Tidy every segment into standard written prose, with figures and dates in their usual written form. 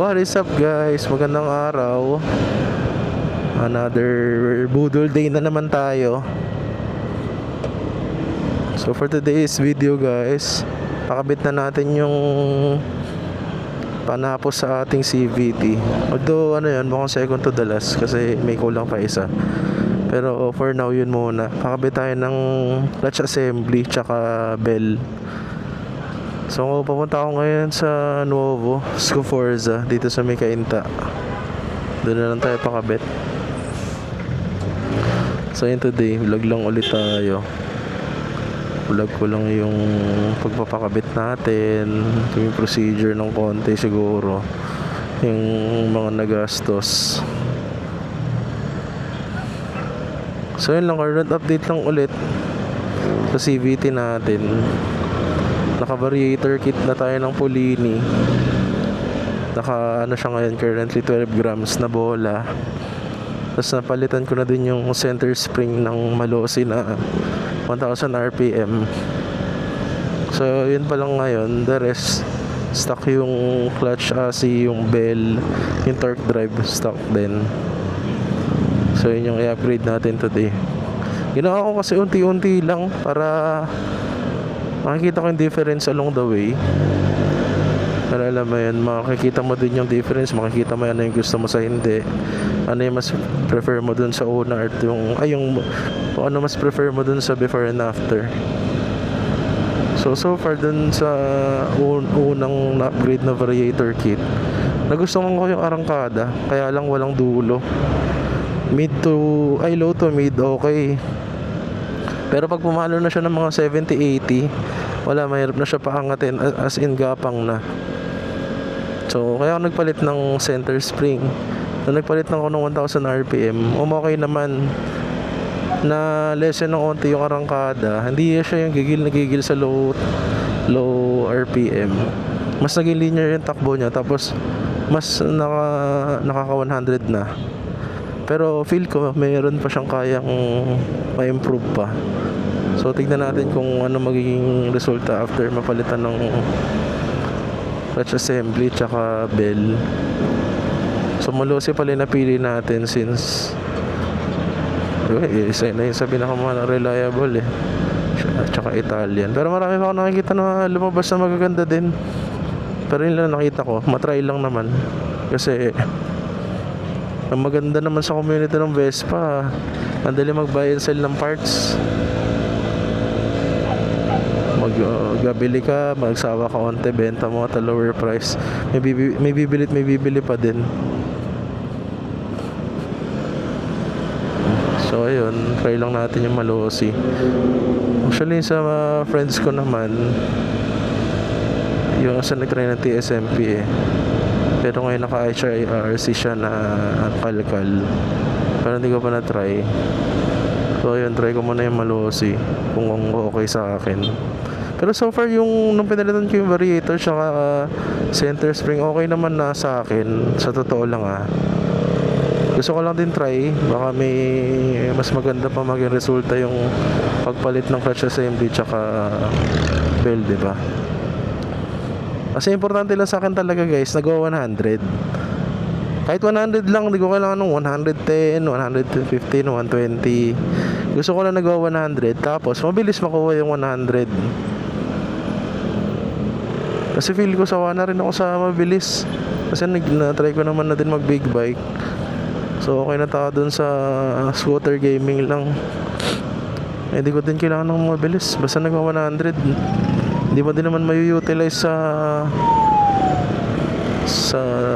What is up guys? Magandang araw. Another budol day na naman tayo. So for today's video guys, pakabit na natin yung panapos sa ating CVT. Although mukhang second to the last kasi may kulang pa isa. Pero for now yun muna. Pakabit tayo ng clutch assembly tsaka bell. So papunta ako ngayon sa Nuovo Scoforza dito sa may Cainta. Doon na lang tayo pakabit. So yun today, vlog lang ulit tayo. Vlog ko lang yung pagpapakabit natin, yung procedure ng konti siguro, yung mga nagastos. So yun lang, current update lang ulit sa CVT natin. Naka-variator kit na tayo ng Polini. Naka siya ngayon, currently 12 grams na bola. Tapos napalitan ko na din yung center spring ng Malossi na 1000 RPM. So yun pa lang ngayon. The rest stock, yung clutch assy, yung bell, yung torque drive stock din. So yun yung i-upgrade natin today. Ginawa ko kasi unti-unti lang para makikita ko yung difference along the way. Para alam mo yun, makikita mo din yung difference, makikita mo ano yung gusto mo sa hindi, ano yung mas prefer mo dun sa una, at yung ano mas prefer mo dun sa before and after. So far dun sa unang na-upgrade na variator kit, nagustuhan ko yung arangkada, kaya lang walang dulo. Low to mid okay. Pero pag pumalo na siya ng mga 70-80, wala, mahirap na siya paangatin, as in gapang na. So kaya ako nagpalit ng center spring. So nagpalit ng 1000 RPM. Okay naman, na lessen ng onti yung arangkada. Hindi siya yung gigil sa low RPM. Mas naging linear yung takbo niya, tapos mas nakaka 100 na. Pero feel ko mayroon pa siyang kayang ma-improve pa. So tignan natin kung ano magiging resulta after mapalitan ng clutch assembly tsaka bell. So Malossi pala napili natin since isa na yung sa pinaka-reliable tsaka Italian. Pero marami pa ako nakikita na lumabas na magaganda din. Pero yun lang nakita ko, matry lang naman. Kasi ang maganda naman sa community ng Vespa, ang dali mag-buy and sell ng parts. Gabili ka, magsawa ka onte, benta mo at a lower price. May bibili pa din. So ayun, try lang natin yung Malossi. Actually sa friends ko naman, yung sa nag-try ng TSMP pero ngayon naka-HRC siya na kalkal. Pero hindi ko pa na-try. So yun, try ko muna yung Malossi kung okay sa akin. Pero so far nung pinalitan ko yung variator tsaka center spring, okay naman na sa akin. Sa totoo lang gusto ko lang din try. Baka may mas maganda pa maging resulta yung pagpalit ng clutch assembly tsaka bell, diba? Kasi importante lang sa akin talaga guys, nagawa 100. Kahit 100 lang, hindi ko kailangan ng 110, 115, 120. Gusto ko lang nagawa 100, tapos mabilis makuha yung 100. Kasi feel ko sawa na rin ako sa mabilis. Kasi na-try ko naman na din mag big bike. So okay na tayo dun sa scooter gaming lang. Hindi ko din kailangan ng mabilis, basta nagawa 100. Hindi mo din naman may-utilize sa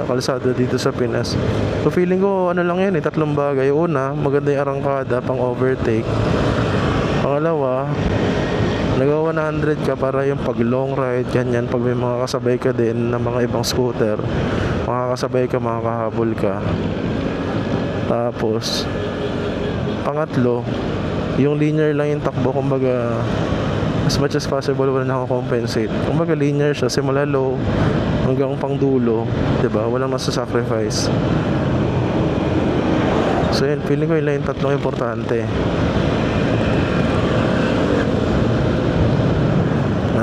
kalsada dito sa Pinas. So feeling ko lang yan tatlong bagay. Una, maganda yung arangkada pang overtake. Pangalawa, nagawa 100 ka para yung pag long ride, ganyan, pag may mga kasabay ka din ng mga ibang scooter, makakasabay ka, makakahabol ka. Tapos pangatlo, yung linear lang yung takbo, kumbaga as much as possible wala na ako compensate. Kumbaga linear siya simula low hanggang pang dulo, 'di ba? Walang nasa-sacrifice. So yun, feeling ko yun lang yung tatlong importante.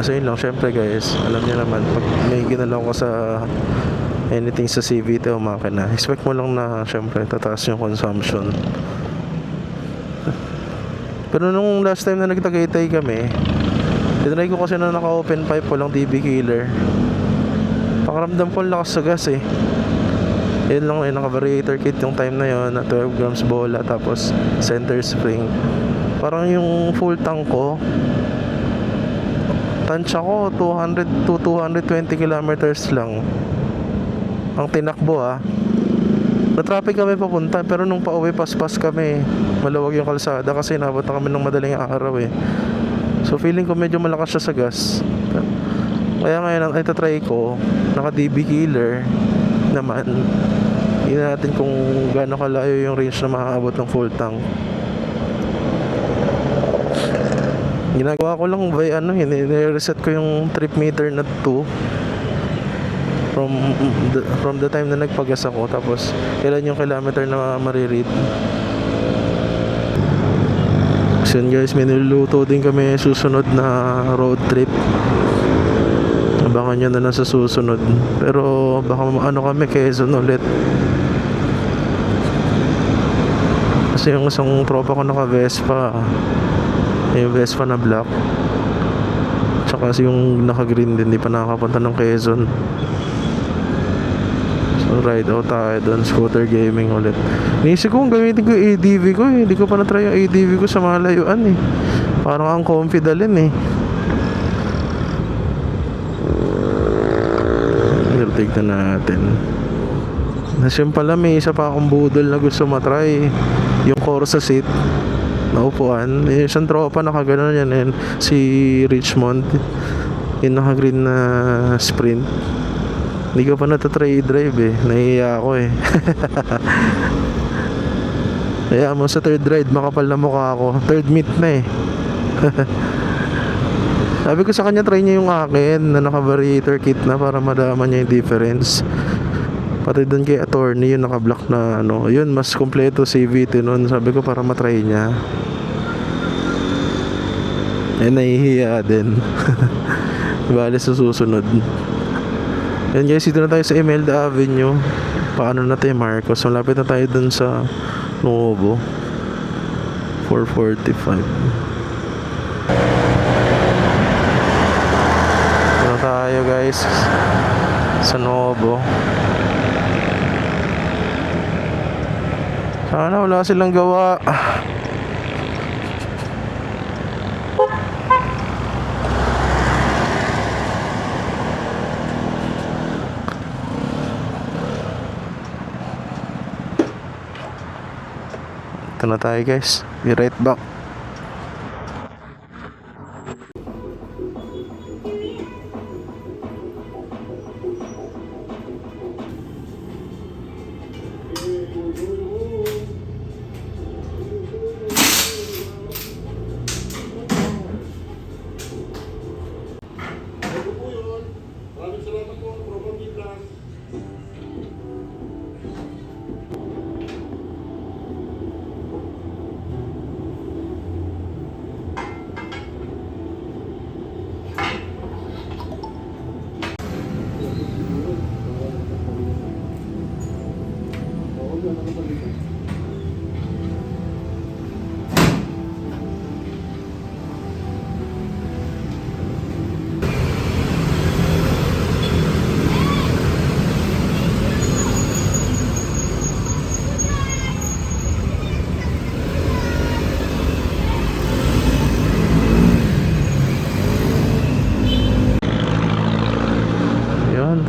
So yun lang, syempre guys, alam niyo naman, pag may ginalaw ko sa anything sa CVT o makina, expect mo lang na syempre tataas yung consumption. Pero nung last time na nagtagaytay kami, tinry ko kasi na naka-open pipe, walang DB killer. Pakaramdam ko ang lakas sa gas eh. Yun lang eh, naka-variator kit yung time na yun, na 12 grams bola, tapos center spring. Parang yung full tank ko, tansya ko 200 to 220 kilometers lang ang tinakbo na-traffic kami papunta, pero nung pauwi paspas kami, maluwag yung kalsada kasi nabot na kami ng madaling araw eh. So feeling ko medyo malakas siya sa gas. Kaya ngayon ang itatry ko, naka DB killer naman. Tingnan natin kung gaano kalayo yung range na makakabot ng full tank. Ginagawa ko lang by reset ko yung trip meter na 2 from the time na nagpagas ako, tapos ilan yung kilometer na mariread. So yun guys, may niluluto din kami susunod na road trip. Abangan nyo na lang sa susunod. Pero baka kami Quezon ulit. Kasi yung isang tropa ko naka Vespa, yung Vespa na black, tsaka yung naka green din, di pa nakakapunta ng Quezon. So ride out tayo doon, scooter gaming ulit. Niisip ko kung gamitin ko yung ADV ko eh. Hindi ko pa na-try yung ADV ko sa malayuan eh. Parang ang comfy dalhin eh. Tignan natin. Nasyon pala, may isa pa akong budol na gusto matry, yung Corsa seat na upuan. Isang tropa nakagano yan eh, si Richmond, yung naka-green na Sprint. Hindi ko pa natatry i-drive eh, nahihiya ako eh. Kaya mo sa third ride, makapal na mukha ako. Third meet na eh. Sabi ko sa kanya, try niya yung akin na naka-variator kit na para malaman niya yung difference. Pati doon kay attorney, yung naka-block na yun, mas kompleto CVT nun. Sabi ko para matry niya. Eh, nahihiya din. Bale sa susunod. Yan guys, dito na tayo sa Imelda Avenue. Paano na tayo, Marcos? Malapit na tayo dun sa Nuovo. 4:45. Tayo guys sa Nuovo. Sana wala silang gawa. Ito na tayo guys, be right back.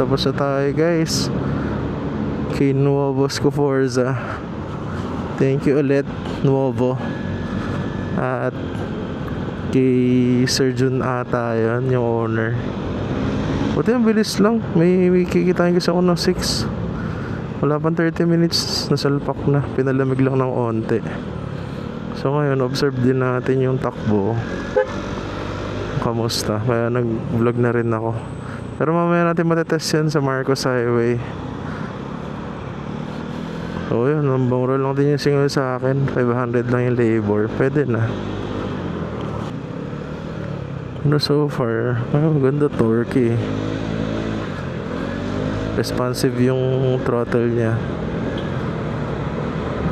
Tapos na tayo guys kay Nuovo Scoforza. Thank you ulit Nuovo. At kay Sir Jun ata yun, yung owner. Buti ang bilis lang. May kikitain kasi ako ng 6. Wala pang 30 minutes, nasalpak na. Pinalamig lang ng onte. So ngayon, observe din natin yung takbo. Kamusta? Kaya nag-vlog na rin ako. Pero mamaya natin matetest yan sa Marcos Highway. So yun, mura lang din yung single sa akin. 500 lang yung labor. Pwede na. So far, ganda torque eh. responsive yung throttle niya.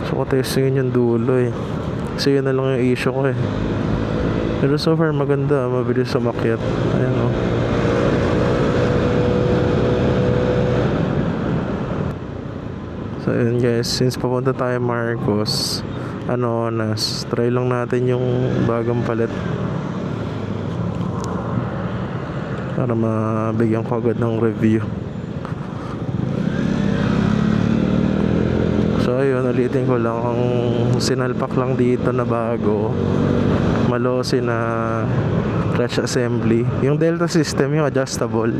So testingin yung dulo eh, kasi yun na lang yung issue ko eh. Pero so far maganda, mabilis umakyat. Ayan o. So yun guys, since papunta tayo Marcos, try lang natin yung bagong palit para mabigyan ko agad ng review. So ayun, ulitin ko lang, ang sinalpak lang dito na bago, Malossi na clutch assembly. Yung Delta system, yung adjustable.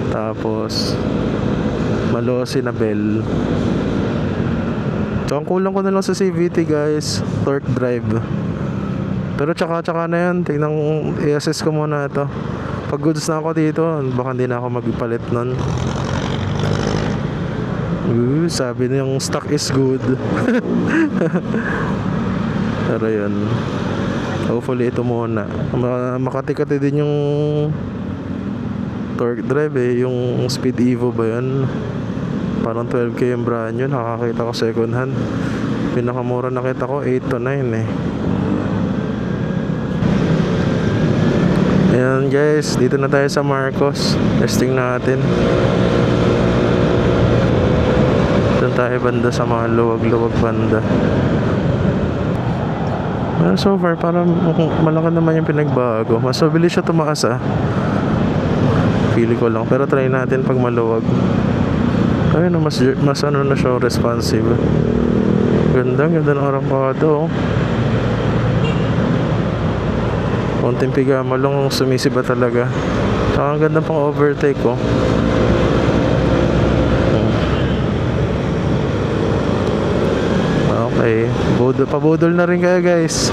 Tapos Malossi na bell. So ang kulang ko na lang sa CVT guys, torque drive. Pero tsaka na yan, tignan, i-assess ko muna ito. Pag goods na ako dito, baka hindi na ako magpalit nun. Sabi na yung stock is good. Pero yun, hopefully ito muna. Makati-kati din yung torque drive eh. Yung Speed Evo ba yun? Parang 12k yung brand yun. Nakakita ko second hand. Pinakamura nakita ko 8 to 9 eh. Ayan guys, dito na tayo sa Marcos. Testing natin. Doon tayo banda sa mga luwag-luwag banda. Well, so far parang malaki naman yung pinagbago. Mas mabilis siya tumaas ah. Pili ko lang, pero try natin pag maluwag. Ayun, mas na siya, responsive. Ganda ng arangkada oh. Konting pigama lang, sumisiba talaga. Saka ang ganda pang overtake oh. Okay, pabudol na rin kayo guys.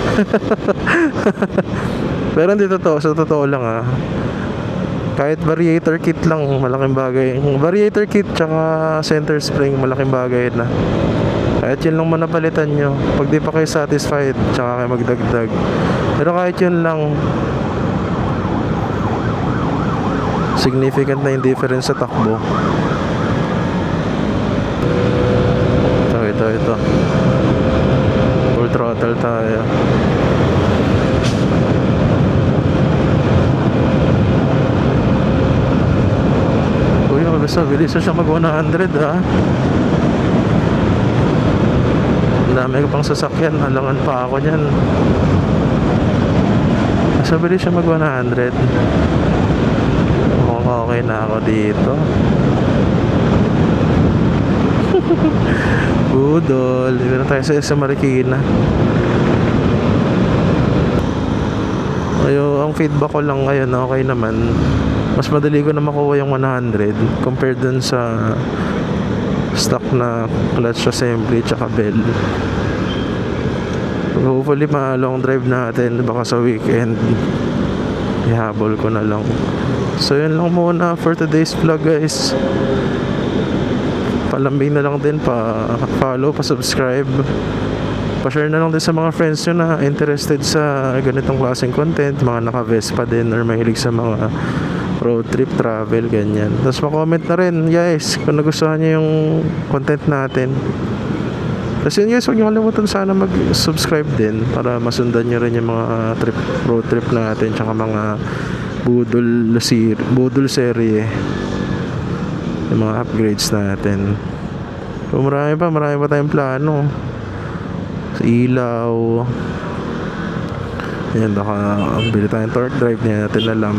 Pero hindi totoo, sa totoo lang ah. Kahit variator kit lang, malaking bagay. Variator kit tsaka center spring, malaking bagay na. Kahit yun lang manapalitan nyo, pag di pa kayo satisfied, tsaka kayo magdagdag. Pero kahit yun lang, significant na yung difference sa takbo. Ito full throttle tayo. Basta bilis na siya mag 100 ha. Ang dami ko pang sasakyan, halangan pa ako nyan. Basta bilis siya mag 100. Okay na ako dito. Budol, dito na tayo sa Marikina. Ang feedback ko lang ngayon, okay naman. Mas madali ko na makuha yung 100 compared dun sa stock na clutch assembly tsaka bell. Hopefully ma-long drive natin, baka sa weekend ihabol ko na lang. So yun lang muna for today's vlog guys. Palambing na lang din, pa-follow, pa-subscribe, pa-share na lang din sa mga friends nyo na interested sa ganitong klaseng content, mga naka-Vespa din or mahilig sa mga road trip, travel, ganyan. Tapos ma-comment na rin guys kung nagustuhan nyo yung content natin. Tapos yun guys, huwag nyo kalimutan sana mag-subscribe din para masundan nyo rin yung mga road trip natin tsaka mga budol serie, yung mga upgrades natin. So marami pa tayong plano sa ilaw. Ayan, baka bili tayong torque drive niya natin alam.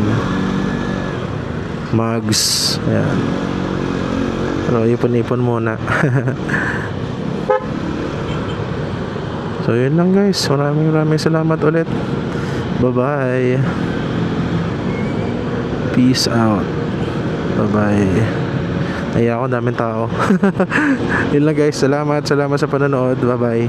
Mags, ayan. Pero ipon-ipon muna. So yun lang guys, maraming salamat ulit. Bye bye. Peace out. Bye bye. Ay ako, daming tao. Yun lang guys, salamat sa panonood. Bye bye.